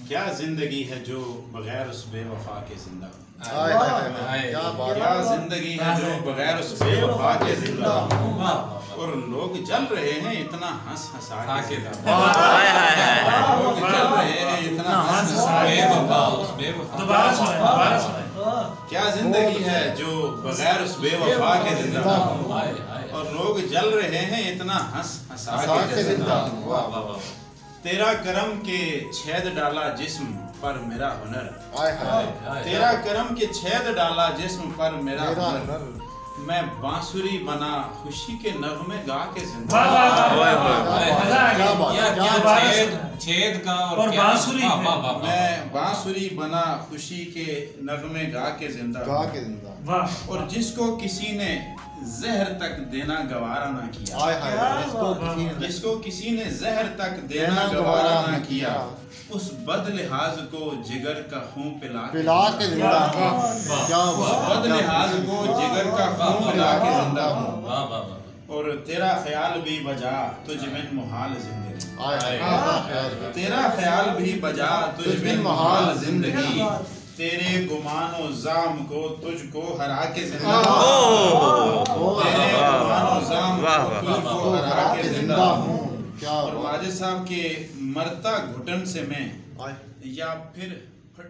क्या जिंदगी है जो बगैर उस बेवफा के जिंदा, क्या जिंदगी है जो बगैर उस बेवफा के जिंदा, और लोग जल रहे हैं इतना हंस हंसा के, लोग जल रहे हैं इतना हंस हंसा के। क्या जिंदगी है जो बगैर उस बेवफा के जिंदा, और लोग जल रहे हैं इतना हंस हंसा के जिंदा। तेरा करम के छेद डाला जिस्म पर मेरा हुनर, तेरा करम के छेद डाला जिस्म पर मेरा हुनर, मैं बांसुरी बना खुशी के नगमे गा के जिंदा। छेद का और बांसुरी, मैं बांसुरी बना खुशी के नगमे गा के जिंदा, और जिसको किसी ने जहर तक देना गवारा ना किया, जिसको किसी ने जहर तक देना गवारा ना किया, उस बदलिहाज को जिगर का खून पिला के जिंदा हूँ, उस बदलिहाज को जिगर का खून पिला के जिंदा हूँ। और तेरा ख्याल भी बजा तुझ बिन मुहाल जिंदगी, तेरा ख्याल भी बजा तुझ बिन मुहाल जिंदगी, तेरे गुमानो जाम को तुझको हरा के जिंदा हूँ, तेरे गुमानो जाम को तुझको हरा के जिंदा हूँ। और वाजिद साहब के मरता घुटन से मैं या फिर फट